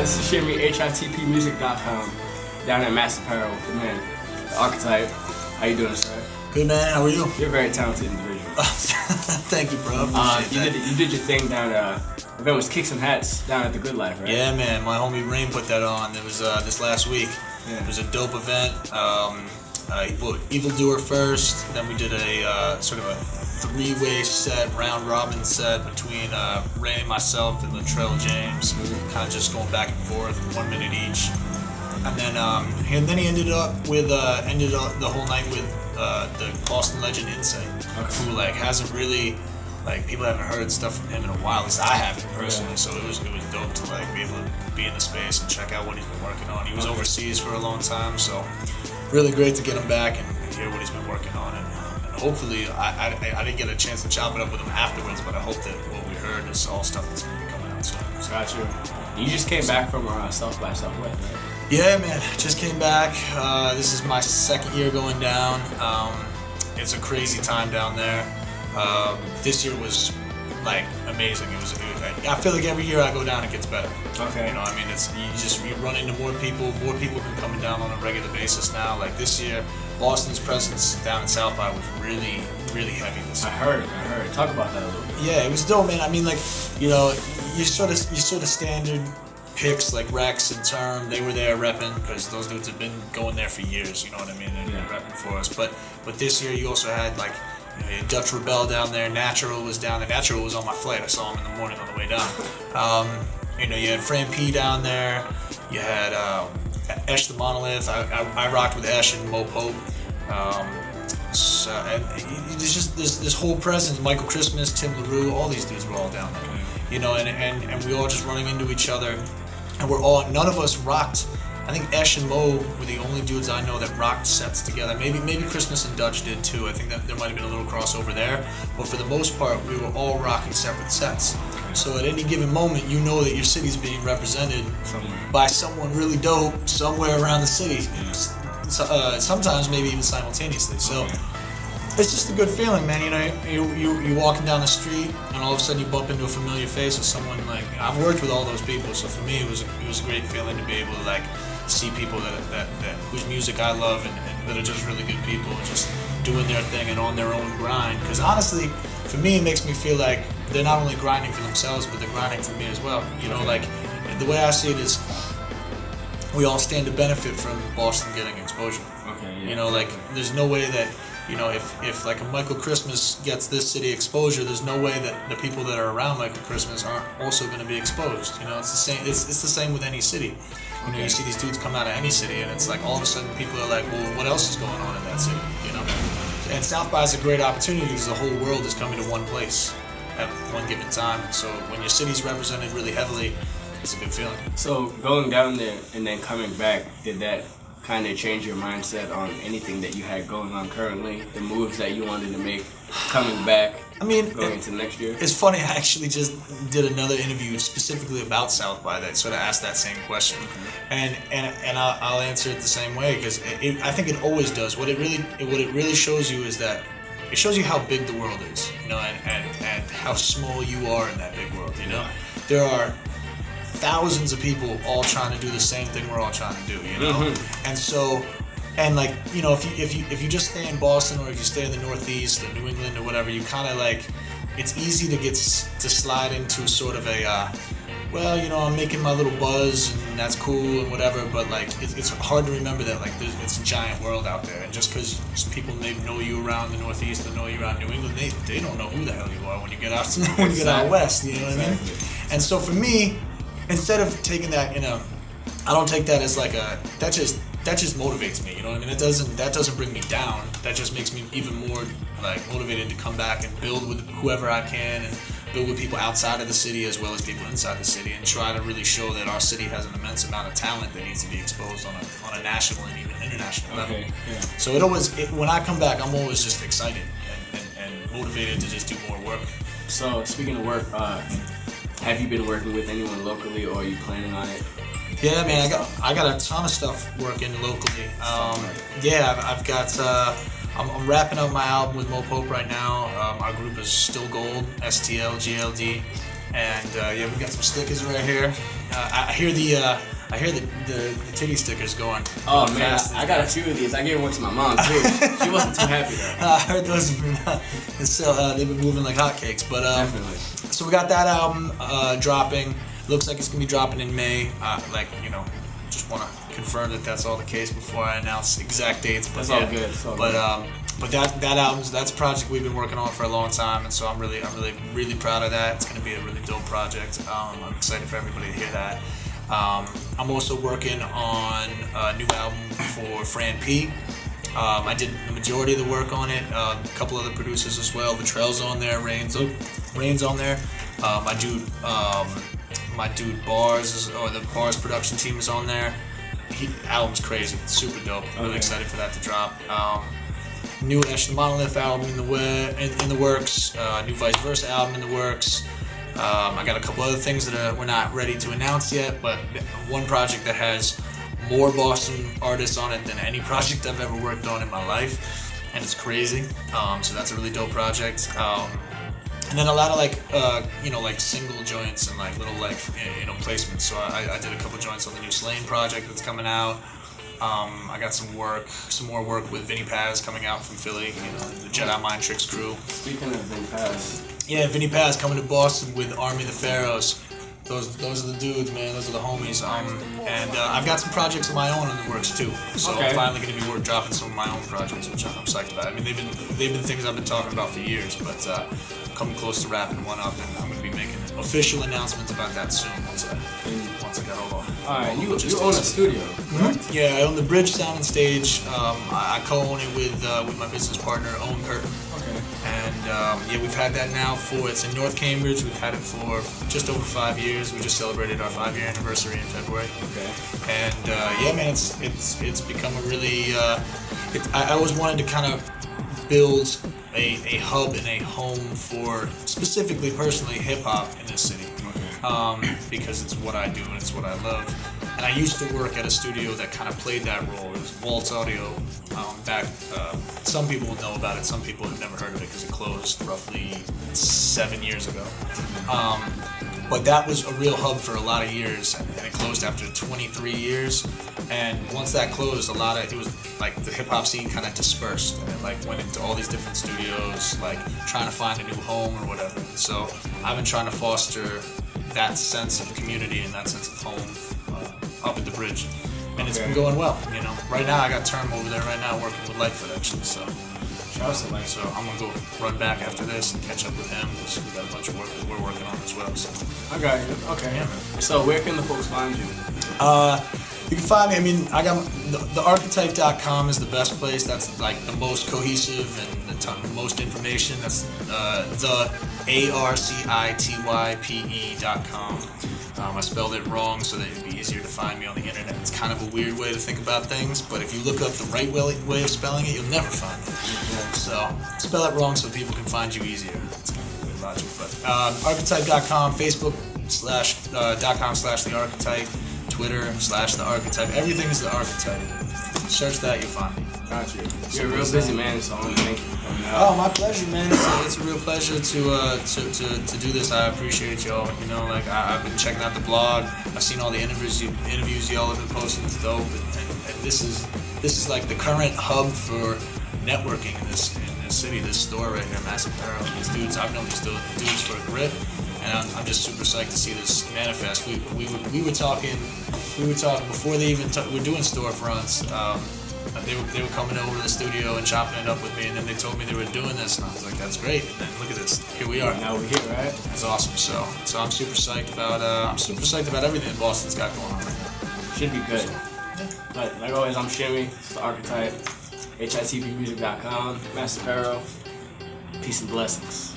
This is Shimmy, HITPmusic.com, down at Mass Apparel with the man, the Arcitype. How you doing, sir? Good, man. How are you? You're a very talented individual. Thank you, bro. You did your thing down at, event was Kicks and Hats down at the Good Life, right? Yeah, man. My homie Rain put that on. It was this last week. Yeah. It was a dope event. He put Evildoer first, then we did a sort of a three-way set, round robin set between Ray, myself, and Latrell James, kind of just going back and forth, 1 minute each. And then he ended up the whole night with the Boston legend Insight, who hasn't really, people haven't heard stuff from him in a while. At least I haven't personally. So it was dope to be able to be in the space and check out what he's been working on. He was overseas for a long time, so really great to get him back and hear what he's been working on. And hopefully, I didn't get a chance to chop it up with him afterwards, but I hope that what we heard is all stuff that's going to be coming out soon. Got you. You just came back from South by Southwest, right? Yeah, man. Just came back. This is my second year going down. It's a crazy time down there. This year was amazing. I feel like every year I go down, it gets better. Okay. You know, I mean, you run into more people. More people have been coming down on a regular basis now. Like this year, Boston's presence down in South by was really, really heavy this year. I heard. Talk about that a little bit. Yeah, it was dope, man. I mean, you sort of standard picks like Rex and Term. They were there repping because those dudes have been going there for years. You know what I mean? They've been repping for us. But this year, you also had you had Dutch Rebel down there. Natural was down there. Natural was on my flight. I saw him in the morning on the way down. You had Fran P down there. You had Esh the Monolith. I rocked with Esh and Mo Pope. And there's just this whole presence. Michael Christmas, Tim LaRue, all these dudes were all down there. You know, and we all just running into each other. And none of us rocked. I think Esh and Mo were the only dudes I know that rocked sets together. Maybe Christmas and Dutch did too. I think that there might have been a little crossover there. But for the most part, we were all rocking separate sets. So at any given moment, you know that your city's being represented by someone really dope somewhere around the city. Sometimes maybe even simultaneously. So it's just a good feeling, man. You know, you're walking down the street, and all of a sudden you bump into a familiar face of someone. I've worked with all those people, so for me it was a great feeling to be able to see people that whose music I love and that are just really good people, and just doing their thing and on their own grind. Because honestly, for me, it makes me feel like they're not only grinding for themselves, but they're grinding for me as well. You know, the way I see it is, we all stand to benefit from Boston getting exposure. Okay. Yeah. You know, there's no way that, you know, if a Michael Christmas gets this city exposure, there's no way that the people that are around Michael Christmas aren't also going to be exposed. You know, it's the same. It's the same with any city. You know, you see these dudes come out of any city, and it's all of a sudden people are like, well, what else is going on in that city? You know, and South by is a great opportunity because the whole world is coming to one place at one given time. So when your city's represented really heavily, it's a good feeling. So going down there and then coming back, did that kind of change your mindset on anything that you had going on currently, the moves that you wanted to make coming back? I mean, going into next year? It's funny, I actually just did another interview specifically about South by that sort of asked that same question. And I'll answer it the same way, because I think it always does. What it really shows you is that it shows you how big the world is, you know, and how small you are in that big world, you know. There are thousands of people all trying to do the same thing we're all trying to do, you know. And so, you know, if you just stay in Boston, or if you stay in the Northeast or New England or whatever, you kind of it's easy to slide into sort of a well, you know, I'm making my little buzz and that's cool and whatever, but it's hard to remember that it's a giant world out there, and just because people may know you around the Northeast or know you around New England, they don't know who the hell you are when you get out west, you know what I mean? And so for me, instead of taking that I don't take that as that just motivates me, you know what I mean? That doesn't bring me down. That just makes me even more motivated to come back and build with whoever I can, and build with people outside of the city as well as people inside the city, and try to really show that our city has an immense amount of talent that needs to be exposed on a national and even international level. Yeah. So when I come back, I'm always just excited and motivated to just do more work. So speaking of work, have you been working with anyone locally, or are you planning on it? Yeah, man, I got a ton of stuff working locally. I've got I'm wrapping up my album with Mo Pope right now. Our group is Still Gold, STL GLD. And yeah, we got some stickers right here. I hear the titty stickers going. Oh man, I got a few of these. I gave one to my mom too. She wasn't too happy though. I heard those have been, they've been moving like hotcakes. But Definitely. so we got that album dropping. Looks like it's gonna be dropping in May. Just want to confirm that that's all the case before I announce exact dates. But That's yeah, all good. It's all good. But that album's that's a project we've been working on for a long time, and so I'm really proud of that. It's gonna be a really dope project. I'm excited for everybody to hear that. I'm also working on a new album for Fran P. I did the majority of the work on it. A couple other producers as well. Vitrell's on there. Rain's on there. My dude Bars the Bars production team is on there. Album's crazy. It's super dope. Really excited for that to drop. New Ash the Monolith album in the works. New Vice Versa album in the works. I got a couple other things that we're not ready to announce yet, but one project that has more Boston artists on it than any project I've ever worked on in my life, and it's crazy. So that's a really dope project. And then a lot of like single joints and like little placements. So I did a couple joints on the new Slane project that's coming out. I got some more work with Vinny Paz coming out from Philly, the Jedi Mind Tricks crew. Speaking of Vinny Paz. Yeah, Vinny Paz coming to Boston with Army of the Pharaohs. Those are the dudes, man. Those are the homies. And I've got some projects of my own in the works too. So I'm finally going to be dropping some of my own projects, which I'm psyched about. I mean, they've been things I've been talking about for years, but coming close to wrapping one up, and I'm going to be making official announcements about that soon once I got all. All right, you own a studio, correct? Yeah, I own the Bridge Sound and Stage. I co-own it with my business partner, Owen Curtin. Okay. And we've had that now it's in North Cambridge. We've had it for just over 5 years. We just celebrated our 5-year anniversary in February. Okay. And man, it's become a really. I always wanted to kind of build a hub and a home for specifically, personally, hip hop in this city. Because it's what I do and it's what I love. And I used to work at a studio that kind of played that role. It was Waltz Audio. Some people will know about it. Some people have never heard of it because it closed roughly 7 years ago. But that was a real hub for a lot of years, and it closed after 23 years. And once that closed, it was like the hip hop scene kind of dispersed, and it went into all these different studios, trying to find a new home or whatever. So I've been trying to foster that sense of community and that sense of home up at the Bridge, and it's been going well. Right now I got Term over there right now working with Lightfoot actually. So I'm gonna go run back after this and catch up with him because we got a bunch of work that we're working on as well. So I got you. Okay. Yeah. So where can the folks find you? You can find me. I mean, I got the Arcitype.com is the best place. That's like the most cohesive and the most information. That's the ARCITYPE.com. I spelled it wrong so that it'd be easier to find me on the internet. It's kind of a weird way to think about things, but if you look up the right way of spelling it, you'll never find it. So spell it wrong so people can find you easier. It's kind of weird logic, but Arcitype.com, Facebook.com/the Arcitype. Twitter /the Arcitype. Everything is the Arcitype. Search that, you'll find me. Got you. You're a real busy man, so I want to thank you for coming out. Oh, my pleasure, man. It's a real pleasure to do this. I appreciate y'all. I've been checking out the blog. I've seen all the interviews y'all have been posting. It's dope. And this is like the current hub for networking in this city. This store right here, Massive Apparel. These dudes, I've known these dudes for a grip. And I'm just super psyched to see this manifest. We were talking before they even were doing storefronts. They were coming over to the studio and chopping it up with me, and then they told me they were doing this, and I was like, that's great. And then look at this, here we are. Now we're here, right? That's awesome. So I'm super psyched about everything Boston's got going on right now. Should be good. But like always, I'm Shimmy. It's the Arcitype. HITPmusic.com. Master Apparel. Peace and blessings.